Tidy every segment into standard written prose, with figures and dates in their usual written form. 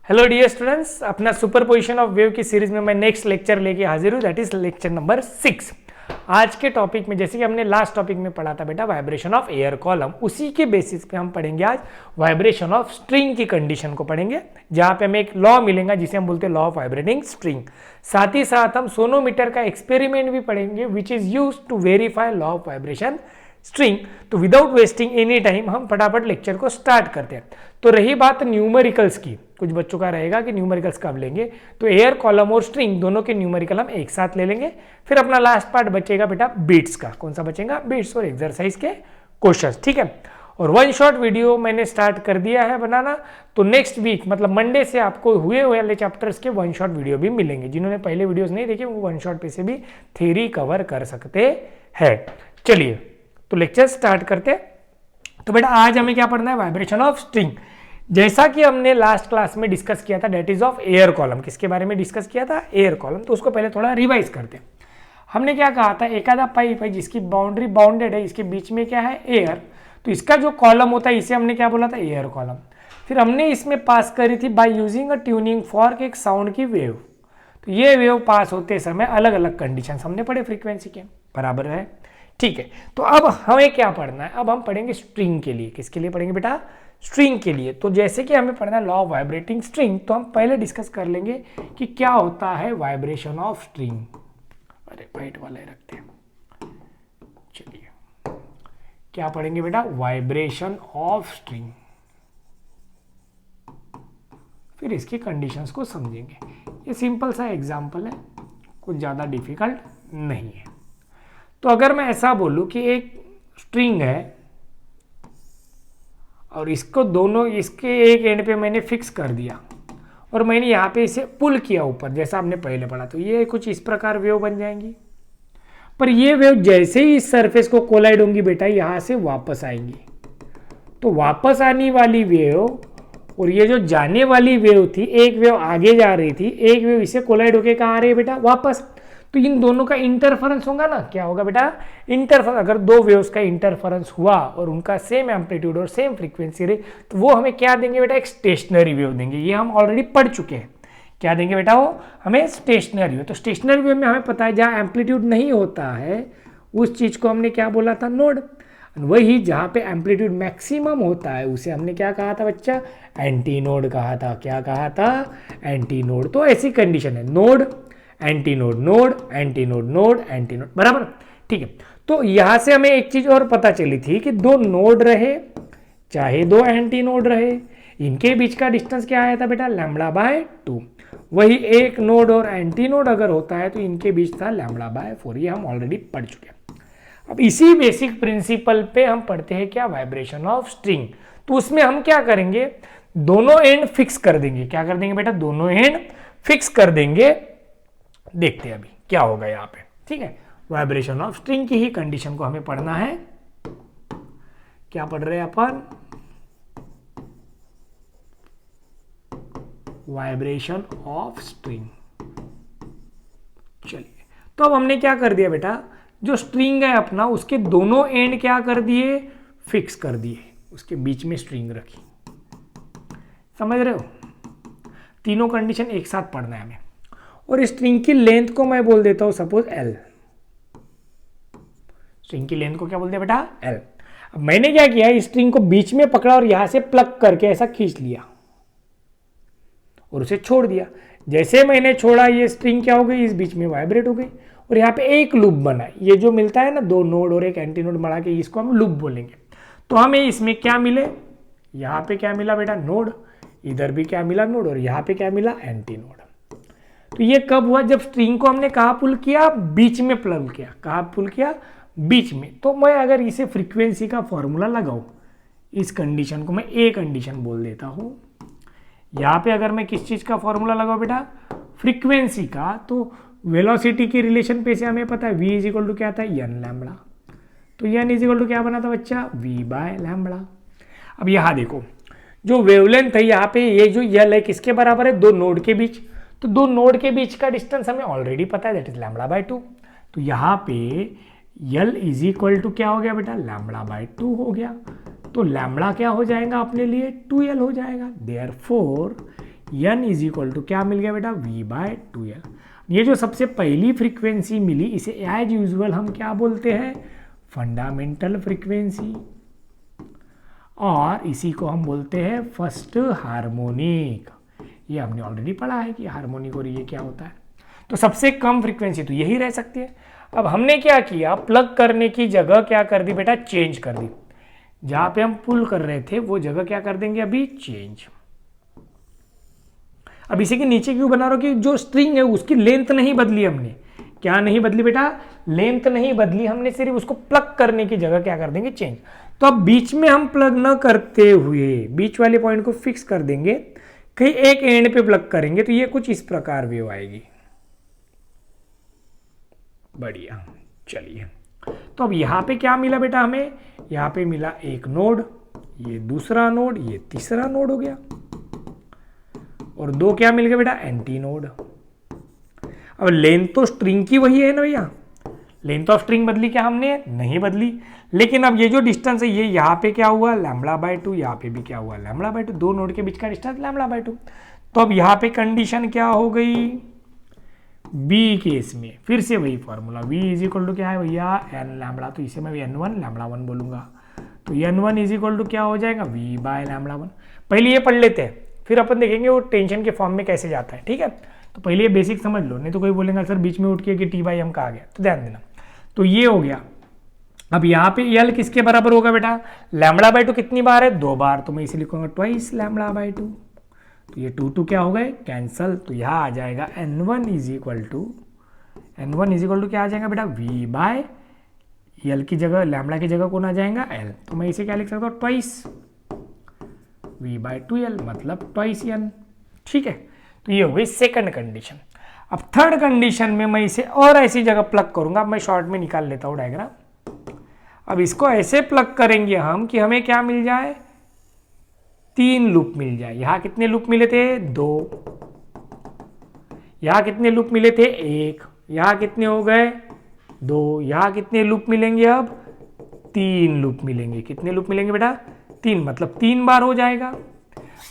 Hello dear students, अपना superposition of wave की series में मैं नेक्स्ट लेक्चर लेके हाजिर हूँ, दैट इज लेक्चर नंबर 6। आज के टॉपिक में जैसे कि हमने लास्ट टॉपिक में पढ़ा था बेटा वाइब्रेशन ऑफ एयर कॉलम, उसी के बेसिस पे हम पढ़ेंगे आज वाइब्रेशन ऑफ स्ट्रिंग की कंडीशन को पढ़ेंगे, जहाँ पे हमें एक लॉ मिलेगा जिसे हम बोलते हैं लॉ ऑफ वाइब्रेटिंग स्ट्रिंग। साथ ही साथ हम सोनोमीटर का एक्सपेरिमेंट भी पढ़ेंगे which is use to verify law of vibration string. तो विदाउट वेस्टिंग एनी टाइम हम फटाफट लेक्चर को स्टार्ट करते हैं। तो रही बात न्यूमेरिकल्स की, कुछ बच्चों का रहेगा कि न्यूमेरिकल्स कब लेंगे, तो एयर कॉलम और स्ट्रिंग दोनों के न्यूमेरिकल हम एक साथ ले लेंगे। फिर अपना लास्ट पार्ट बचेगा बेटा बीट्स का। कौन सा बचेगा? बीट्स और एक्सरसाइज के क्वेश्चंस, ठीक है। और वन शॉट वीडियो मैंने स्टार्ट कर दिया है बनाना, तो नेक्स्ट वीक मतलब मंडे से आपको हुए वाले चैप्टर्स के वन शॉट वीडियो भी मिलेंगे। जिन्होंने पहले वीडियोस नहीं देखे वो वन शॉट पे से भी थ्योरी कवर कर सकते हैं। चलिए तो लेक्चर स्टार्ट करते हैं। तो बेटा आज हमें क्या पढ़ना है? Vibration of string. जैसा कि हमने लास्ट क्लास में डिस्कस किया था that is of air column. किसके बारे में डिस्कस किया था? Air column. तो उसको पहले थोड़ा रिवाइज करते हैं। हमने क्या कहा था? एकादा पाइप है जिसकी बाउंड्री बाउंडेड है, इसके बीच में क्या है? एयर। तो इसका जो कॉलम होता है इसे हमने क्या बोला था? Air column. फिर हमने इसमें पास करी थी by using a tuning fork एक साउंड की वेव। तो ये वेव पास होते समय अलग अलग कंडीशन हमने पढ़े फ्रीक्वेंसी के, बराबर है, ठीक है। तो अब हमें क्या पढ़ना है? अब हम पढ़ेंगे स्ट्रिंग के लिए। किसके लिए पढ़ेंगे बेटा? स्ट्रिंग के लिए। तो जैसे कि हमें पढ़ना है लॉ ऑफ वाइब्रेटिंग स्ट्रिंग, तो हम पहले डिस्कस कर लेंगे कि क्या होता है वाइब्रेशन ऑफ स्ट्रिंग। अरे वाइट वाला ही रखते हैं। चलिए क्या पढ़ेंगे बेटा? Vibration of string. फिर इसकी कंडीशंस को समझेंगे। ये सिंपल सा एग्जांपल है, कुछ ज़्यादा डिफिकल्ट नहीं है। तो अगर मैं ऐसा बोलूं कि एक स्ट्रिंग है और इसको दोनों इसके एक एंड पे मैंने फिक्स कर दिया और मैंने यहाँ पे इसे पुल किया ऊपर, जैसा आपने पहले पढ़ा, तो ये कुछ इस प्रकार वेव बन जाएंगी। पर ये वेव जैसे ही इस सरफेस को कोलाइड होंगी बेटा, यहाँ से वापस आएंगी। तो वापस आने वाली वेव और ये जो जाने वाली वेव थी, एक वेव आगे जा रही थी, एक वेव इसे कोलाइड होके कहाँ आ रही है बेटा? वापस। तो इन दोनों का इंटरफेरेंस होगा ना, क्या होगा बेटा? इंटरफेरेंस। अगर दो वेव्स का इंटरफेरेंस हुआ और उनका सेम एम्पलीट्यूड और सेम फ्रीक्वेंसी रही, तो वो हमें क्या देंगे बेटा? एक स्टेशनरी वेव देंगे। ये हम ऑलरेडी पढ़ चुके हैं। क्या देंगे बेटा? वो हमें स्टेशनरी वेव। तो स्टेशनरी वेव में हमें पता है जहाँ एम्पलीट्यूड नहीं होता है उस चीज को हमने क्या बोला था? नोड। वही जहाँ पे एम्पलीट्यूड मैक्सिमम होता है उसे हमने क्या कहा था बच्चा? एंटी नोड कहा था। क्या कहा था? Anti node. तो ऐसी कंडीशन है, node anti node, node anti node, node anti node, बराबर, ठीक है। तो यहां से हमें एक चीज और पता चली थी कि दो नोड रहे चाहे दो एंटी नोड रहे, इनके बीच का डिस्टेंस क्या आया था बेटा? Lambda by 2। वही एक नोड और एंटी नोड अगर होता है तो इनके बीच था लैम्बडा बाय 4। ये हम ऑलरेडी पढ़ चुके हैं। अब इसी बेसिक प्रिंसिपल पे हम पढ़ते हैं क्या? Vibration of string. तो उसमें हम क्या करेंगे? दोनों एंड फिक्स कर देंगे। क्या कर देंगे बेटा? दोनों एंड फिक्स कर देंगे। देखते हैं अभी क्या होगा यहाँ पे, ठीक है। वाइब्रेशन ऑफ स्ट्रिंग की ही कंडीशन को हमें पढ़ना है। क्या पढ़ रहे हैं अपन? Vibration of string. चलिए तो अब हमने क्या कर दिया बेटा? जो स्ट्रिंग है अपना, उसके दोनों एंड क्या कर दिए? फिक्स कर दिए। उसके बीच में स्ट्रिंग रखी। समझ रहे हो? तीनों कंडीशन एक साथ पढ़ना है हमें। और स्ट्रिंग की लेंथ को मैं बोल देता हूं सपोज L। स्ट्रिंग की लेंथ को क्या बोल दिया बेटा? L। अब मैंने क्या किया? इस स्ट्रिंग को बीच में पकड़ा और यहां से प्लग करके ऐसा खींच लिया और उसे छोड़ दिया। जैसे मैंने छोड़ा ये स्ट्रिंग क्या हो गई? इस बीच में वाइब्रेट हो गई और यहाँ पे एक लूप बना। ये जो मिलता है ना, दो नोड और एक एंटी नोड बढ़ा के, इसको हम लूप बोलेंगे। तो हमें इसमें क्या मिले? यहाँ पे क्या मिला बेटा? नोड। इधर भी क्या मिला? नोड। और यहाँ पे क्या मिला? Anti node. तो ये कब हुआ? जब स्ट्रिंग को हमने कहाँ पुल किया? बीच में प्लग किया। कहाँ पुल किया? बीच में। तो मैं अगर इसे फ्रीक्वेंसी का फॉर्मूला लगाऊं, इस कंडीशन को मैं ए कंडीशन बोल देता हूं। यहाँ पे अगर मैं किस चीज का फॉर्मूला लगाऊं बेटा? फ्रीक्वेंसी का। तो वेलोसिटी की रिलेशन पे से हमें पता है v इज इक्वल टू क्या था? n lambda. तो n इज इक्वल टू क्या बना था बच्चा? v by lambda. अब यहाँ देखो, जो वेवलेंथ है यहाँ पे, ये जो यल है किसके बराबर है? दो नोड के बीच। तो दो नोड के बीच का डिस्टेंस हमें ऑलरेडी पता है, दैट इज लैम्बडा बाय 2। तो यहाँ पे यल इज इक्वल टू क्या हो गया बेटा? लैम्बडा बाय 2 हो गया। तो लैम्बडा क्या हो जाएगा अपने लिए? 2l हो जाएगा। Therefore n is equal to क्या मिल गया बेटा v/2l। ये जो सबसे पहली फ्रीक्वेंसी मिली इसे एज यूजुअल हम क्या बोलते हैं, फंडामेंटल फ्रीक्वेंसी, और इसी को हम बोलते हैं फर्स्ट हार्मोनिक। ये हमने ऑलरेडी पढ़ा है कि हार्मोनिक और ये क्या होता है। तो सबसे कम फ्रीक्वेंसी तो यही रह सकती है। अब हमने क्या किया, प्लग करने की जगह क्या कर दी बेटा, चेंज कर दी। जहां पे हम पुल कर रहे थे वो जगह क्या कर देंगे अभी, चेंज। अब इसी के नीचे क्यों बना रहा हूं कि जो स्ट्रिंग है उसकी लेंथ नहीं बदली हमने। क्या नहीं बदली बेटा, लेंथ नहीं बदली हमने, सिर्फ उसको प्लग करने की जगह क्या कर देंगे, चेंज। तो अब बीच में हम प्लग न करते हुए बीच वाले पॉइंट को फिक्स कर देंगे, कहीं एक एंड पे प्लग करेंगे तो ये कुछ इस प्रकार वेव आएगी। बढ़िया, चलिए। तो अब यहां पे क्या मिला बेटा हमें, यहां पे मिला एक नोड, ये दूसरा नोड, ये तीसरा नोड हो गया, और दो क्या मिल गया बेटा, एंटी नोड। अब लेंथ तो स्ट्रिंग की वही है ना भैया, लेंथ ऑफ स्ट्रिंग बदली क्या हमने, नहीं बदली। लेकिन अब ये जो डिस्टेंस है ये यहाँ पे क्या हुआ λ/2, यहाँ पे भी क्या हुआ λ/2, दो नोड के बीच का डिस्टेंस λ/2। तो अब यहाँ पे कंडीशन क्या हो गई, बी केस में फिर से वही formula, v is equal to क्या है भैया, n लैम्बडा, तो इसे मैं n1 λ1 बोलूंगा। तो n1 इज इक्वल टू क्या हो जाएगा, v/λ1। पहले ये पढ़ लेते हैं, फिर अपन देखेंगे वो टेंशन के फॉर्म में कैसे जाता है, ठीक है। तो पहले ये बेसिक समझ लो, नहीं तो कोई बोलेगा सर बीच में उठ के कि t/m का आ गया, तो ध्यान देना। तो ये हो गया। अब यहाँ पे L किसके बराबर होगा बेटा, λ/2 कितनी बार है, 2 बार, तो मैं इसे लिखूंगा ट्वाइस λ/2। तो ये 2 क्या हो गए, कैंसल। तो यहाँ आ जाएगा n1 इज इक्वल टू क्या आ जाएगा बेटा, v/L की जगह, लैम्बडा की जगह कौन आ जाएगा, L। तो मैं इसे क्या लिख सकता हूँ, ट्वाइस v/2L, मतलब ट्वाइस n, ठीक है। तो ये हो गई सेकंड कंडीशन। अब थर्ड कंडीशन में मैं इसे और ऐसी जगह प्लग करूंगा, मैं शॉर्ट में निकाल लेता हूं डायग्राम। अब इसको ऐसे प्लग करेंगे हम कि हमें क्या मिल जाए, 3 लूप मिल जाए। यहां कितने लूप मिले थे, 2। यहां कितने लूप मिले थे, 1। यहां कितने हो गए, 2। यहां कितने लूप मिलेंगे, अब 3 लूप मिलेंगे। कितने लूप मिलेंगे बेटा, 3, मतलब 3 बार हो जाएगा।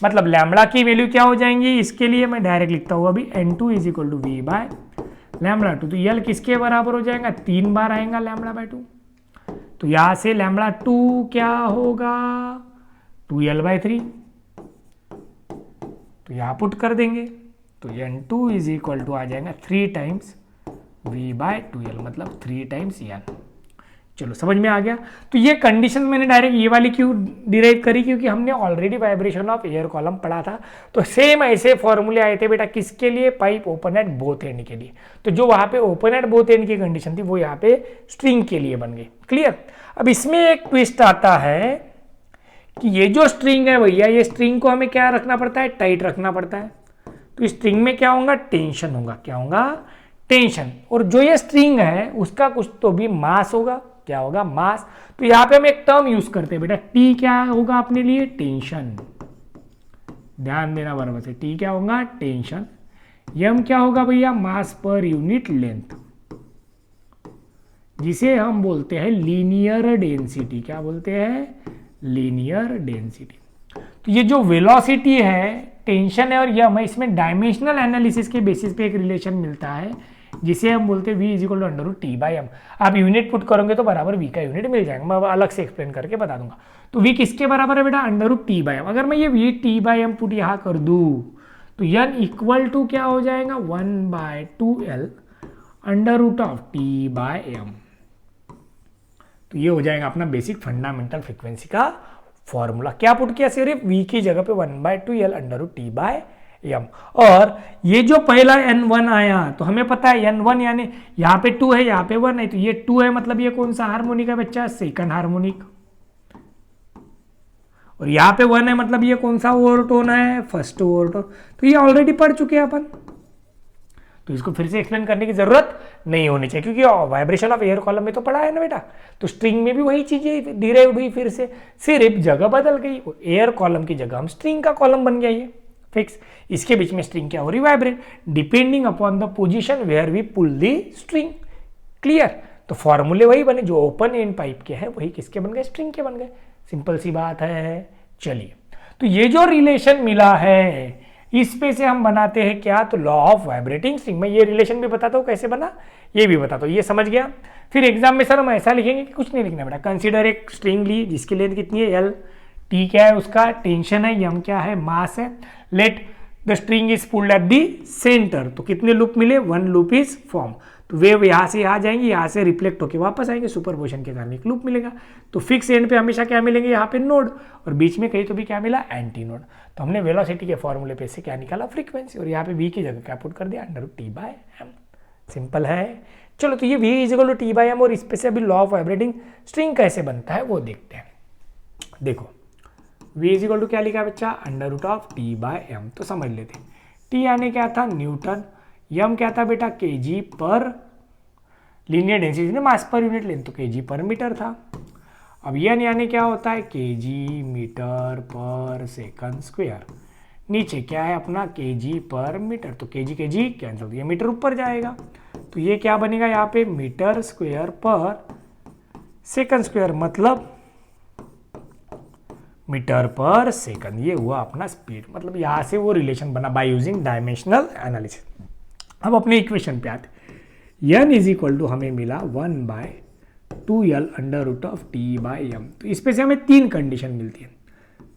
मतलब लैम्बडा की वैल्यू क्या हो जाएंगी, इसके लिए मैं डायरेक्ट लिखता हूं अभी n2 is equal to v/λ2। तो L किसके बराबर हो जाएगा, 3 बार आएगा λ/2। तो यहां से λ2 क्या होगा, 2L/3। तो यहां पुट कर देंगे, तो n2 इज इक्वल टू आ जाएगा 3 टाइम्स v/2L, मतलब 3 टाइम्स n। चलो समझ में आ गया। तो ये कंडीशन मैंने डायरेक्ट ये वाली क्यों डिराइव करी, क्योंकि हमने already vibration of air column पढ़ा था। तो सेम ऐसे फॉर्मूले आए थे बेटा, किसके लिए, pipe open at both and के लिए। तो जो वहां पे ओपन एट बोथ एंड की कंडीशन थी वो यहाँ पे स्ट्रिंग के लिए बन गई। क्लियर। अब इसमें एक ट्विस्ट आता है कि ये जो स्ट्रिंग है भैया, ये स्ट्रिंग को हमें क्या रखना पड़ता है, टाइट रखना पड़ता है। तो स्ट्रिंग में क्या होगा, टेंशन होगा। क्या होगा, टेंशन। और जो ये स्ट्रिंग है उसका कुछ तो भी मास होगा। क्या होगा, मास। तो यहां पे हम एक टर्म यूज करते हैं बेटा, टी क्या होगा अपने लिए, टेंशन। ध्यान देना बराबर से, टी क्या होगा, टेंशन। यम क्या होगा भैया, मास पर यूनिट लेंथ, जिसे हम बोलते हैं लीनियर डेंसिटी। क्या बोलते हैं, लीनियर डेंसिटी। तो ये जो वेलोसिटी है, टेंशन है और यम है, इसमें डायमेंशनल एनालिसिस के बेसिस पे एक रिलेशन मिलता है, जिसे हम बोलते हैं v is equal to √T/m। आप यूनिट पुट करोगे तो बराबर v का यूनिट मिल जाएगा, मैं अलग से एक्सप्लेन करके बता दूंगा। तो v किसके बराबर है बेटा, √T/m। अगर मैं ये v T/m पुट यहां कर दूं तो n इक्वल टू क्या हो जाएगा, 1/2L √T/m। तो ये हो जाएगा अपना बेसिक फंडामेंटल फ्रीक्वेंसी का फॉर्मूला। क्या पुट किया, सिर्फ v की जगह पे 1/2L √T/m। और ये जो पहला n1 आया, तो हमें पता है n1 यानी यहाँ पे 2 है, यहाँ पे 1 है, तो ये 2 है, मतलब ये कौन सा हार्मोनिक है बच्चा, सेकंड हार्मोनिक। और यहाँ पे 1 है, मतलब ये कौन सा ओवरटोन है, फर्स्ट ओवरटोन। तो ये ऑलरेडी पढ़ चुके हैं अपन, तो इसको फिर से एक्सप्लेन करने की जरूरत नहीं होनी चाहिए, क्योंकि वाइब्रेशन ऑफ एयर कॉलम में तो पढ़ा है ना बेटा। तो स्ट्रिंग में भी वही चीजें डिराइव्ड हुई, फिर से सिर्फ जगह बदल गई। एयर कॉलम की जगह हम स्ट्रिंग का कॉलम बन गया, ये फिक्स। इसके बीच में स्ट्रिंग क्या हो रही, vibrate, depending upon the position where we pull the string. Clear. तो फॉर्मूले वही बने, जो ओपन एंड पाइप के हैं वही किसके बन गए, स्ट्रिंग के बन गए। सिंपल सी बात है। चलिए, तो ये जो रिलेशन मिला है इस पे से हम बनाते हैं क्या, तो लॉ ऑफ वाइब्रेटिंग स्ट्रिंग। मैं ये रिलेशन भी बताता हूँ कैसे बना, ये भी बताता हूँ, ये समझ गया। फिर एग्जाम में सर हम ऐसा लिखेंगे कि कुछ नहीं लिखना बेटा, कंसीडर एक स्ट्रिंग ली जिसकी लेंथ कितनी है एल, टी क्या है उसका टेंशन है, यम क्या है मास है, let the string is pulled at the centre, तो कितने लूप मिले, 1 लूप इज फॉर्म। तो वेव यहाँ से यहाँ जाएंगी, यहाँ से रिफ्लेक्ट होकर वापस आएंगे, सुपरपोजिशन के कारण एक लूप मिलेगा। तो फिक्स एंड पे हमेशा क्या मिलेंगे, यहाँ पे नोड, और बीच में कहीं तो भी क्या मिला, एंटी नोड। तो हमने वेलोसिटी के फॉर्मूले पे से क्या निकाला, फ्रीक्वेंसी, और यहाँ पे v की जगह क्या पुट कर दिया, √T/m। सिंपल है। चलो तो ये v = T/m, और इस पे से अभी लॉ ऑफ वाइब्रेटिंग स्ट्रिंग कैसे बनता है वो देखते हैं। देखो v = क्या लिखा है बच्चा, √T/m। तो समझ लेते हैं, T यानी क्या था, न्यूटन, यम क्या था बेटा, kg पर लीनियर डेंसिटी ने मास पर यूनिट लेंथ, तो kg पर मीटर था। अब एन यानी क्या होता है, kg मीटर पर सेकंड स्क्वायर, नीचे क्या है अपना kg पर मीटर, तो kg कैंसिल, ये मीटर ऊपर जाएगा, तो ये क्या बनेगा यहाँ पे, मीटर स्क्वायर पर सेकंड स्क्वायर, मतलब मीटर पर सेकंड। ये हुआ अपना स्पीड, मतलब यहाँ से वो रिलेशन बना बाय यूजिंग डायमेंशनल एनालिसिस। अब अपने इक्वेशन पे आते, n = हमें मिला 1/2L √T/m। तो इस पे से हमें 3 कंडीशन मिलती है।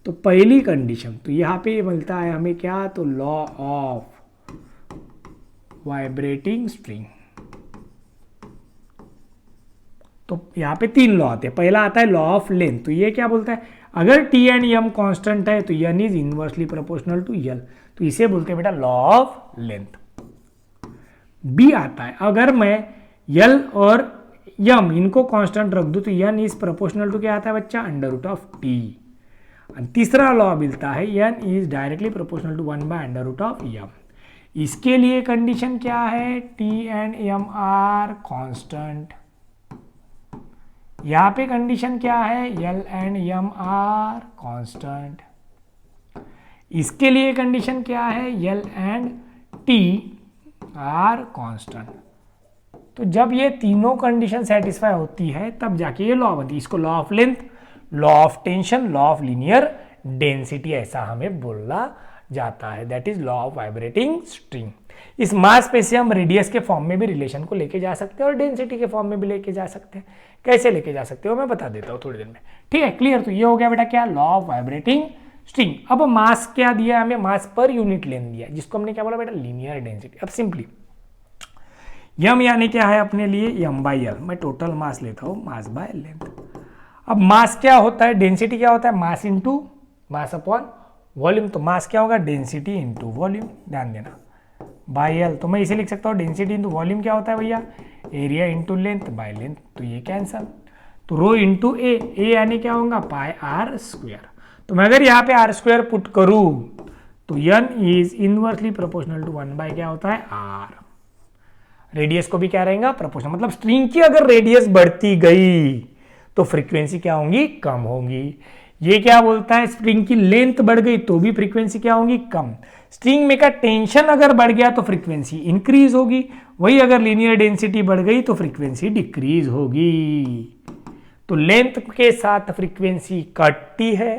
तो पहली कंडीशन, तो यहाँ पे मिलता है हमें क्या, तो लॉ ऑफ वाइब्रेटिंग स्ट्रिंग। तो यहाँ पे 3 लॉ आते हैं। पहला आता है लॉ ऑफ लेंथ, तो ये क्या बोलता है, अगर T एंड M कांस्टेंट है तो n is inversely proportional to L, तो इसे बोलते हैं बेटा लॉ ऑफ लेंथ। बी आता है, अगर मैं L और M इनको कांस्टेंट रख दूं तो n इज प्रोपोर्शनल टू क्या आता है बच्चा, √T। तीसरा लॉ मिलता है n is directly proportional to 1/√M। इसके लिए कंडीशन क्या है, T and M are constant. यहां पे कंडीशन क्या है, L and M are constant. इसके लिए कंडीशन क्या है, L and T are constant. तो जब ये तीनों कंडीशन सेटिस्फाई होती है तब जाके ये लॉ बनती है। इसको law of length, law of tension, law of linear density ऐसा हमें बोलना जाता है, that is law of vibrating string. इस मास पे से हम रेडियस के फॉर्म में भी रिलेशन को लेके जा सकते हैं और डेंसिटी के फॉर्म में भी लेके जा सकते हैं। कैसे लेके जा सकते हो मैं बता देता हूँ थोड़ी देर में, ठीक है, क्लियर। तो ये हो गया बेटा क्या, लॉ ऑफ वाइब्रेटिंग स्ट्रिंग। अब मास क्या दिया हमें, मास पर यूनिट लेंथ दिया, जिसको हमने क्या बोला बेटा, लीनियर डेंसिटी। अब सिंपली यम यानी क्या है अपने लिए, m/L। मैं टोटल मास लेता हूँ, मास बाय लेंथ। अब मास क्या होता है, डेंसिटी क्या होता है, mass into mass upon volume. तो मास क्या होगा, डेंसिटी इंटू वॉल्यूम, ध्यान देना, बाय L। तो मैं इसे लिख सकता हूँ डेंसिटी इंटू वॉल्यूम क्या होता है भैया, area into length by length, तो ये कैंसल। तो रो इंटू ए यानी क्या होगा, πr²। तो मैं अगर यहाँ पे r² पुट करूँ तो n is inversely proportional to 1/ क्या होता है, r। रेडियस को भी क्या रहेगा, प्रोपोर्शनल। मतलब स्ट्रिंग की अगर रेडियस बढ़ती गई तो फ्रीक्वेंसी क्या होंगी, कम होंगी। ये क्या बोलता है, स्ट्रिंग की लेंथ बढ़ गई तो भी फ्रीक्वेंसी क्या होगी, कम। स्ट्रिंग में का टेंशन अगर बढ़ गया तो फ्रीक्वेंसी इंक्रीज होगी, वही अगर लीनियर डेंसिटी बढ़ गई तो फ्रीक्वेंसी डिक्रीज होगी। तो लेंथ के साथ फ्रीक्वेंसी घटती है,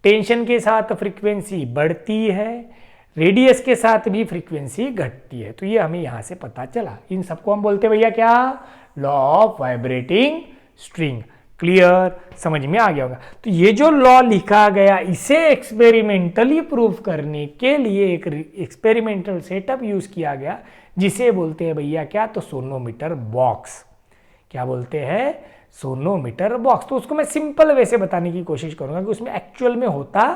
टेंशन के साथ फ्रीक्वेंसी बढ़ती है, रेडियस के साथ भी फ्रीक्वेंसी घटती है। तो ये हमें यहां से पता चला। इन सबको हम बोलते हैं भैया क्या, law of vibrating string. Clear, समझ में आ गया होगा। तो ये जो लॉ लिखा गया इसे एक्सपेरिमेंटली प्रूफ करने के लिए एक एक्सपेरिमेंटल सेटअप यूज किया गया, जिसे बोलते हैं भैया क्या, तो सोनोमीटर बॉक्स। क्या बोलते हैं, सोनोमीटर बॉक्स। तो उसको मैं सिंपल वे से बताने की कोशिश करूंगा कि उसमें एक्चुअल में होता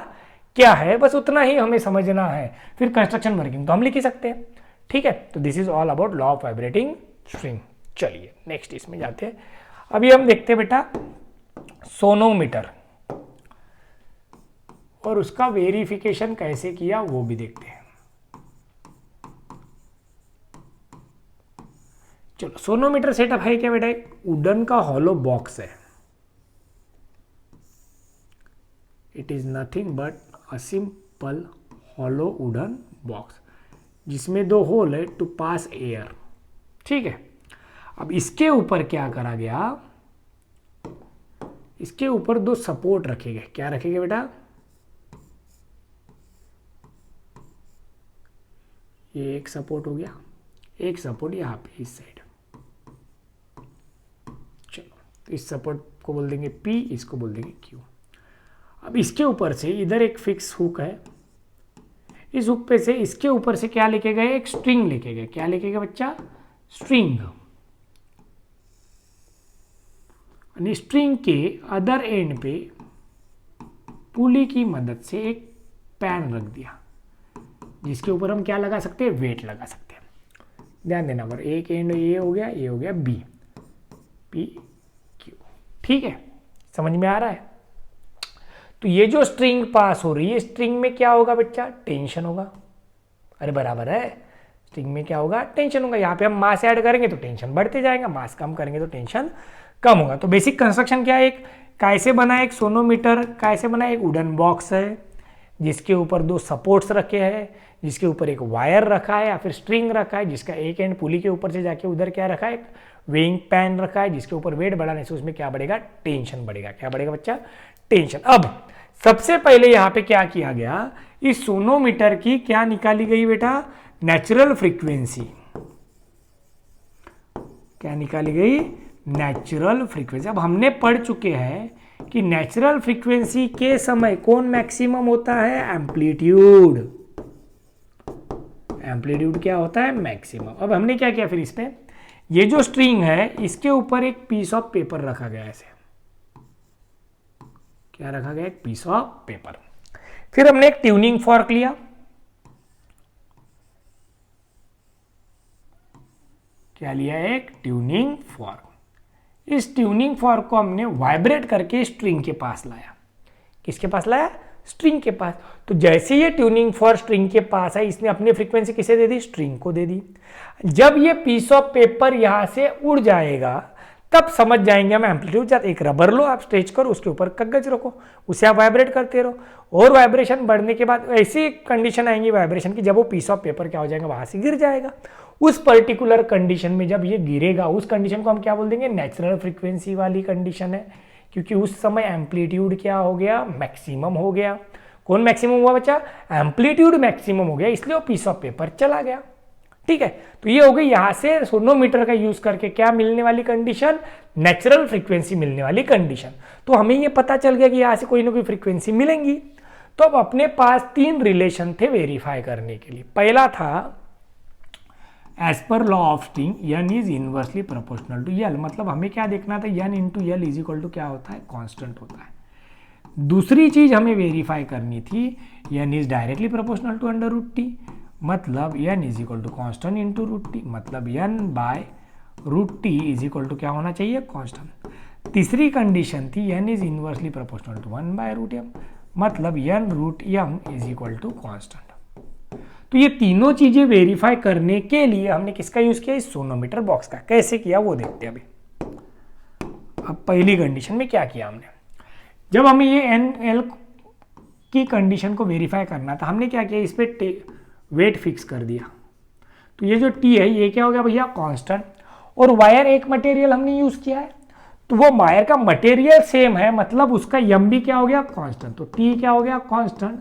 क्या है, बस उतना ही हमें समझना है। फिर कंस्ट्रक्शन वर्किंग तो हम लिख ही सकते हैं, ठीक है। तो this is all about law of vibrating string. चलिए नेक्स्ट इसमें जाते हैं। अभी हम देखते हैं बेटा सोनोमीटर, और उसका वेरिफिकेशन कैसे किया वो भी देखते हैं। चलो, सोनोमीटर सेटअप है क्या बेटा, एक वुडन का हॉलो बॉक्स है। It is nothing but a simple hollow wooden box जिसमें 2 होल है टू पास एयर, ठीक है। अब इसके ऊपर क्या करा गया, इसके ऊपर 2 सपोर्ट रखे गए। क्या रखे गए बेटा, ये एक सपोर्ट हो गया, एक सपोर्ट यहाँ पे इस साइड। चलो, तो इस सपोर्ट को बोल देंगे P, इसको बोल देंगे Q। अब इसके ऊपर से इधर एक फिक्स हुक है, इस हुक पे से इसके ऊपर से क्या लेके गए, एक स्ट्रिंग लेके गए। क्या लेके गए बच्चा, स्ट्रिंग। और स्ट्रिंग के अदर एंड पे पुली की मदद से एक पैन रख दिया, जिसके ऊपर हम क्या लगा सकते हैं, वेट लगा सकते हैं। ध्यान देना, पर एक एंड ये हो गया, ये हो गया बी, पी क्यू। ठीक है, समझ में आ रहा है। तो ये जो स्ट्रिंग पास हो रही है, स्ट्रिंग में क्या होगा बच्चा, टेंशन होगा। अरे बराबर है, स्ट्रिंग में क्या होगा, टेंशन होगा। यहाँ पे हम मास ऐड करेंगे तो टेंशन बढ़ते जाएगा, मास कम करेंगे तो टेंशन कम होगा। तो बेसिक कंस्ट्रक्शन क्या है, एक कैसे बना, एक सोनोमीटर कैसे बना, एक वुडन बॉक्स है जिसके ऊपर दो सपोर्ट्स रखे हैं, जिसके ऊपर एक वायर रखा है या फिर स्ट्रिंग रखा है, जिसका एक एंड पुली के ऊपर से जाके उधर क्या रखा है, एक वेइंग पैन रखा है, जिसके ऊपर वेट बढ़ाने से उसमें क्या बढ़ेगा, टेंशन बढ़ेगा। क्या बढ़ेगा बच्चा, टेंशन। अब सबसे पहले यहाँ पे क्या किया गया, इस सोनोमीटर की क्या निकाली गई बेटा, नेचुरल फ्रीक्वेंसी। क्या निकाली गई, नेचुरल फ्रीक्वेंसी। अब हमने पढ़ चुके हैं कि नेचुरल फ्रीक्वेंसी के समय कौन मैक्सिमम होता है, एम्पलीट्यूड। एम्पलीट्यूड क्या होता है, मैक्सिमम। अब हमने क्या किया, फिर इसमें ये जो स्ट्रिंग है इसके ऊपर एक पीस ऑफ पेपर रखा गया, ऐसे क्या रखा गया, एक पीस ऑफ पेपर। फिर हमने एक ट्यूनिंग फॉर्क लिया, क्या लिया, एक ट्यूनिंग फॉर्क। इस ट्यूनिंग फॉर्क को हमने वाइब्रेट करके स्ट्रिंग के पास लाया। किसके पास लाया, स्ट्रिंग के पास। तो जैसे ये ट्यूनिंग फॉर्क स्ट्रिंग के पास है, इसने अपनी फ्रीक्वेंसी किसे दे दी, स्ट्रिंग को दे दी। जब ये पीस ऑफ पेपर यहां से उड़ जाएगा तब समझ जाएंगे हम एम्पलीट्यूड। एक रबर लो, आप स्ट्रेच करो, उसके ऊपर कागज रखो, उसे आप वाइब्रेट करते रहो, और वाइब्रेशन बढ़ने के बाद ऐसी कंडीशन आएंगी वाइब्रेशन की, जब वो पीस ऑफ पेपर क्या हो जाएगा, वहां से गिर जाएगा। उस पर्टिकुलर कंडीशन में जब ये गिरेगा, उस कंडीशन को हम क्या बोल देंगे, नेचुरल फ्रीक्वेंसी वाली कंडीशन है, क्योंकि उस समय एम्पलीट्यूड क्या हो गया, मैक्सिमम हो गया। कौन मैक्सिमम हुआ बच्चा, एम्पलीट्यूड मैक्सिमम हो गया, इसलिए वो पीस ऑफ पेपर चला गया। ठीक है, तो ये हो गई यहां से सोनोमीटर का यूज करके क्या मिलने वाली कंडीशन, नेचुरल फ्रीक्वेंसी मिलने वाली कंडीशन। तो हमें ये पता चल गया कि यहां से कोई ना कोई फ्रीक्वेंसी मिलेंगी। तो अब अपने पास तीन रिलेशन थे वेरीफाई करने के लिए। पहला था एज पर law of string n is inversely proportional to l, मतलब हमें क्या देखना था, n into L is equal to क्या होता है, कांस्टेंट होता है। दूसरी चीज हमें वेरीफाई करनी थी, n is directly proportional to under root T, मतलब n is equal to constant into root T, मतलब n by root T is equal to क्या होना चाहिए, कॉन्स्टेंट। तीसरी कंडीशन थी n is inversely proportional to 1 by root m, मतलब n रूट m is equal to constant. तो ये तीनों चीजें वेरीफाई करने के लिए हमने किसका यूज किया, इस सोनोमीटर बॉक्स का। कैसे किया वो देखते हैं अभी। अब पहली कंडीशन में क्या किया हमने, जब हमें ये NL की कंडीशन को वेरीफाई करना था, हमने क्या किया, इस पे वेट फिक्स कर दिया। तो ये जो T है ये क्या हो गया भैया, कांस्टेंट। और वायर एक मटेरियल हमने यूज किया है, तो वो वायर का मटेरियल सेम है, मतलब उसका m भी क्या हो गया, कांस्टेंट। तो T क्या हो गया, कांस्टेंट,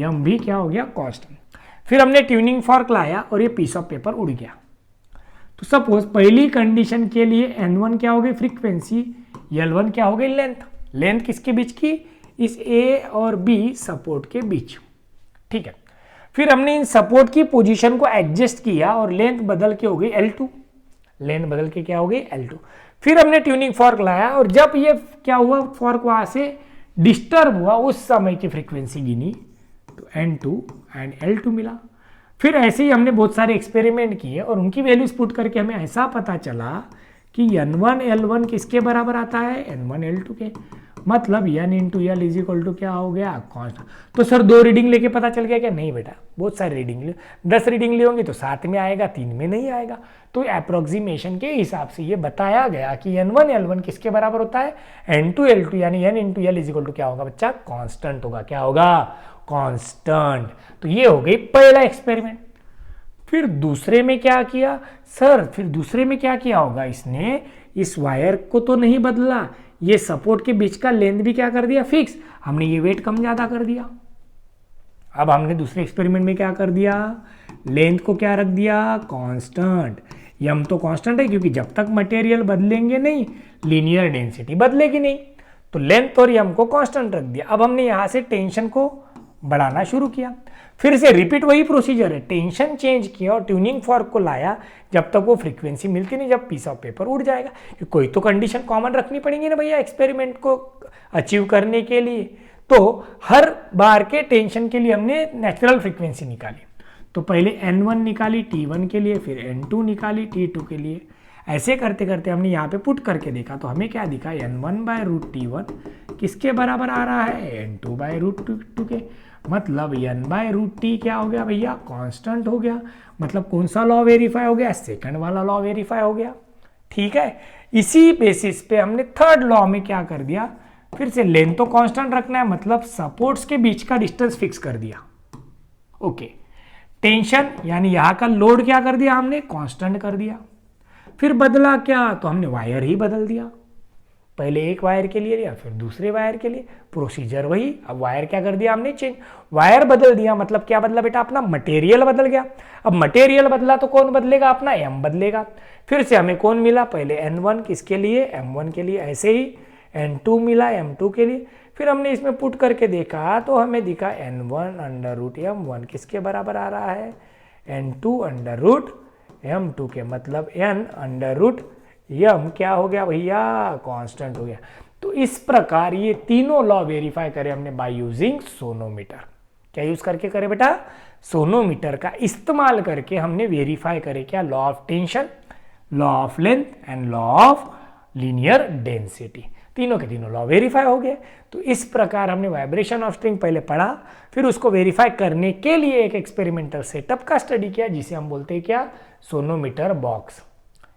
m भी क्या हो गया, कांस्टेंट। फिर हमने ट्यूनिंग फॉर्क लाया और ये पीस ऑफ पेपर उड़ गया। तो सपोज पहली कंडीशन के लिए n1 क्या हो गई, फ्रीक्वेंसी, L1 क्या हो गई, लेंथ। लेंथ किसके बीच की, इस A और B सपोर्ट के बीच। ठीक है, फिर हमने इन सपोर्ट की पोजीशन को एडजस्ट किया और लेंथ बदल के हो गई L2। लेंथ बदल के क्या हो गई, L2। फिर हमने ट्यूनिंग फॉर्क लाया और जब ये क्या हुआ, फॉर्क वहां से डिस्टर्ब हुआ, उस समय की फ्रीक्वेंसी गिनी, तो N2 एंड L2 मिला। फिर ऐसे ही हमने बहुत सारे एक्सपेरिमेंट किए और उनकी वैल्यूज पुट करके हमें ऐसा पता चला कि N1 L1 किसके बराबर आता है, N1 L2 के, मतलब n into L is equal to क्या हो गया, कांस्टेंट। तो सर 2 रीडिंग लेके पता चल गया क्या, नहीं बेटा, बहुत सारी रीडिंग ले, 10 रीडिंग ले होंगे तो 7 में आएगा, 3 में नहीं आएगा। तो अप्रोक्सीमेशन के हिसाब से ये बताया गया कि N1 L1 किसके बराबर होता है, N2 L2, यानी n into L is equal to क्या होगा बच्चा, कांस्टेंट होगा। क्या होगा, कांस्टेंट। तो ये हो गई पहला एक्सपेरिमेंट। फिर दूसरे में क्या किया सर, फिर दूसरे में क्या किया होगा, इसने इस वायर को तो नहीं बदला, ये सपोर्ट के बीच का लेंथ भी क्या कर दिया, फिक्स। हमने ये वेट कम ज्यादा कर दिया। अब हमने दूसरे एक्सपेरिमेंट में क्या कर दिया, लेंथ को क्या रख दिया, कांस्टेंट। यम तो कांस्टेंट है क्योंकि जब तक मटेरियल बदलेंगे नहीं लीनियर डेंसिटी बदलेगी नहीं, तो लेंथ और यम को कांस्टेंट रख दिया। अब हमने यहां से टेंशन को बढ़ाना शुरू किया, फिर से रिपीट वही प्रोसीजर है, टेंशन चेंज किया और ट्यूनिंग फॉर्क को लाया जब तक वो फ्रीक्वेंसी मिलती नहीं, जब पीस ऑफ पेपर उड़ जाएगा। कि कोई तो कंडीशन कॉमन रखनी पड़ेगी ना भैया एक्सपेरिमेंट को अचीव करने के लिए। तो हर बार के टेंशन के लिए हमने नेचुरल फ्रीक्वेंसी निकाली। तो पहले N1 निकाली T1 के लिए, फिर N2 निकाली T2 के लिए। ऐसे करते करते हमने यहाँ पे पुट करके देखा तो हमें क्या दिखा, N1/√T1 किसके बराबर आ रहा है, N2/√T2 के। मतलब N/√T क्या हो गया भैया, कांस्टेंट हो गया। मतलब कौन सा लॉ वेरीफाई हो गया, सेकंड वाला लॉ वेरीफाई हो गया। ठीक है, इसी बेसिस पे हमने थर्ड लॉ में क्या कर दिया, फिर से लेंथ तो कांस्टेंट रखना है, मतलब सपोर्ट्स के बीच का डिस्टेंस फिक्स कर दिया। ओके, टेंशन यानी यहां का लोड क्या कर दिया हमने, कांस्टेंट कर दिया। फिर बदला क्या, तो हमने वायर ही बदल दिया। पहले एक वायर के लिए लिया, फिर दूसरे वायर के लिए, प्रोसीजर वही। अब वायर क्या कर दिया हमने, चेंज, वायर बदल दिया। मतलब क्या बदला बेटा, अपना मटेरियल बदल गया। अब मटेरियल बदला तो कौन बदलेगा, अपना एम बदलेगा। फिर से हमें कौन मिला, पहले N1 किसके लिए, M1 के लिए, ऐसे ही N2 मिला M2 के लिए। फिर हमने इसमें पुट करके देखा तो हमें दिखा N1/√M1 किसके बराबर आ रहा है, N2/√M2 के। मतलब N/√M क्या हो गया भैया, कांस्टेंट हो गया। तो इस प्रकार ये तीनों लॉ वेरीफाई करे हमने बाय यूजिंग सोनोमीटर। क्या यूज करके करे बेटा, सोनोमीटर का इस्तेमाल करके हमने वेरीफाई करे क्या, law of tension, law of length and law of linear density. तीनों के तीनों लॉ वेरीफाई हो गए। तो इस प्रकार हमने वाइब्रेशन ऑफ स्ट्रिंग पहले पढ़ा, फिर उसको वेरीफाई करने के लिए एक एक्सपेरिमेंटल सेटअप का स्टडी किया जिसे हम बोलते हैं क्या, sonometer box,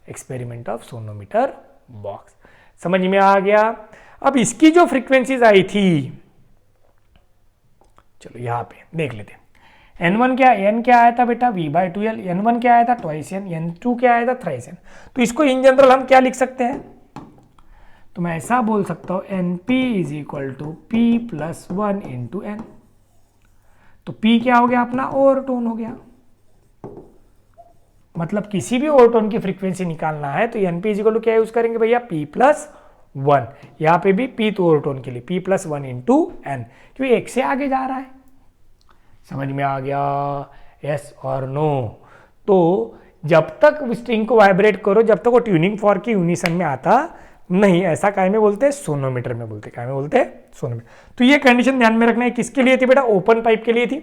experiment of sonometer box. समझ में आ गया। अब इसकी जो फ्रीक्वेंसीज आई थी, चलो यहां पे देख लेते हैं। N1 क्या, N क्या आया था बेटा, V/2L। N1 क्या आया था, ट्वाइस N। N2 क्या आया था, थ्राइस N। तो इसको इन जनरल हम क्या लिख सकते हैं, तो मैं ऐसा बोल सकता हूं NP = P+1 × N। तो P क्या हो गया अपना, ओवरटोन हो गया। मतलब किसी भी ओवरटोन की फ्रीक्वेंसी निकालना है तो NP = क्या यूज करेंगे भैया, P+1। यहां पे भी P तो ओवरटोन के लिए P+1 × N, क्योंकि एक से आगे जा रहा है। समझ में आ गया, यस और नो। तो जब तक स्ट्रिंग को वाइब्रेट करो, जब तक वो ट्यूनिंग फॉर्क की यूनिसन में आता नहीं, ऐसा काय में बोलते हैं, सोनोमीटर में बोलते हैं। काय में बोलते हैं, सोनोमीटर। तो ये कंडीशन ध्यान में रखना है, किसके लिए थी बेटा, ओपन पाइप के लिए थी।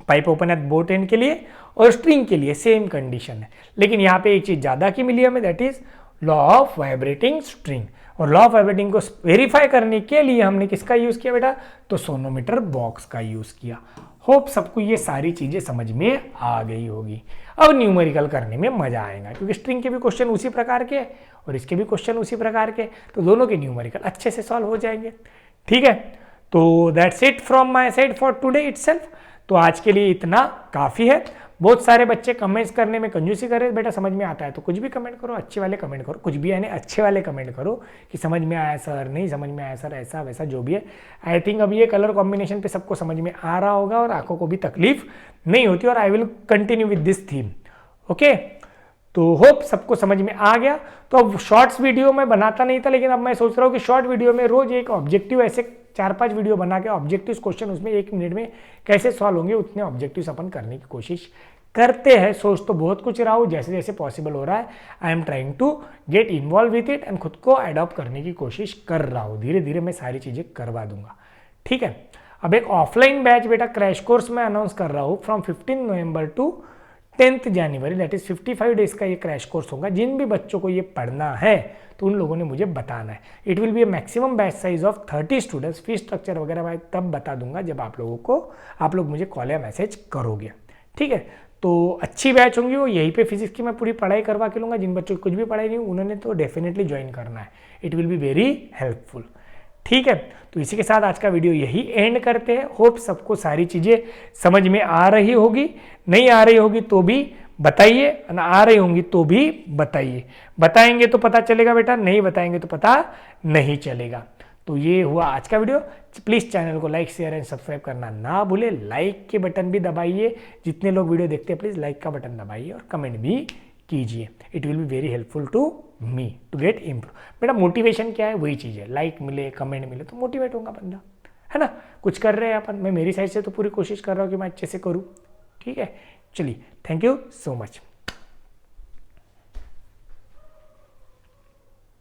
Pipe open at both and के लिए, और स्ट्रिंग के लिए सेम कंडीशन है। लेकिन यहाँ पे एक चीज ज्यादा की मिली हमें, that is law of vibrating string. और लॉ ऑफ वाइब्रेटिंग को वेरीफाई करने के लिए हमने किसका यूज किया बेटा, तो सोनोमीटर बॉक्स का यूज किया। होप सबको ये सारी चीजें समझ में आ गई होगी। अब न्यूमेरिकल करने में मजा आएगा, क्योंकि स्ट्रिंग के भी क्वेश्चन उसी प्रकार के और इसके भी क्वेश्चन उसी प्रकार के, तो दोनों के न्यूमेरिकल अच्छे से सॉल्व हो जाएंगे। ठीक है, तो that's it from my side for today itself. तो आज के लिए इतना काफी है। बहुत सारे बच्चे कमेंट्स करने में कंजूसी कर रहे हैं, बेटा समझ में आता है तो कुछ भी कमेंट करो, अच्छे वाले कमेंट करो, कुछ भी यानी अच्छे वाले कमेंट करो कि समझ में आया सर, नहीं समझ में आया सर, ऐसा वैसा जो भी है। आई थिंक अब ये कलर कॉम्बिनेशन पे सबको समझ में आ रहा होगा और आंखों को भी तकलीफ नहीं होती, और I will continue with this theme. Okay, तो होप सबको समझ में आ गया। तो अब शॉर्ट्स वीडियो मैं बनाता नहीं था, लेकिन अब मैं सोच रहा हूँ कि शॉर्ट वीडियो में रोज एक ऑब्जेक्टिव, ऐसे 4-5 वीडियो बना के ऑब्जेक्टिव क्वेश्चन उसमें 1 मिनट में कैसे सॉल्व होंगे उतने ऑब्जेक्टिव्स अपन करने की कोशिश करते हैं। सोच तो बहुत कुछ रहा हूँ, जैसे जैसे पॉसिबल हो रहा है I am trying to get involve with it and खुद को अडॉप्ट करने की कोशिश कर रहा हूँ। धीरे धीरे मैं सारी चीजें करवा दूंगा। ठीक है, अब एक ऑफलाइन बैच बेटा क्रैश कोर्स में अनाउंस कर रहा हूँ from 15 November to 10th January, that is 55 days का ये क्रैश कोर्स होगा। जिन भी बच्चों को ये पढ़ना है तो उन लोगों ने मुझे बताना है। It will B A maximum batch size of 30 students. Fees structure वगैरह मैं तब बता दूंगा जब आप लोग मुझे कॉल या मैसेज करोगे। ठीक है, तो अच्छी बैच होंगी वो, यहीं पे फिजिक्स की मैं पूरी पढ़ाई करवा के लूँगा। जिन बच्चों की कुछ भी पढ़ाई नहीं उन्होंने तो डेफिनेटली ज्वाइन करना है, it will be very helpful. ठीक है, तो इसी के साथ आज का वीडियो यही एंड करते हैं। होप सबको सारी चीज़ें समझ में आ रही होगी, नहीं आ रही होगी तो भी बताइए, आ रही होंगी तो भी बताइए। बताएंगे तो पता चलेगा बेटा, नहीं बताएंगे तो पता नहीं चलेगा। तो ये हुआ आज का वीडियो। प्लीज़ चैनल को लाइक शेयर एंड सब्सक्राइब करना ना भूले, लाइक के बटन भी दबाइए, जितने लोग वीडियो देखते हैं प्लीज़ लाइक का बटन दबाइए और कमेंट भी कीजिए। It will be very helpful to me to get improve. बेटा मोटिवेशन क्या है, वही चीज़ है, लाइक मिले कमेंट मिले तो मोटिवेट होगा बंदा, है ना। कुछ कर रहे हैं अपन, मैं मेरी साइड से तो पूरी कोशिश कर रहा हूँ कि मैं अच्छे से करूँ, ठीक है। चलिए, थैंक यू सो मच।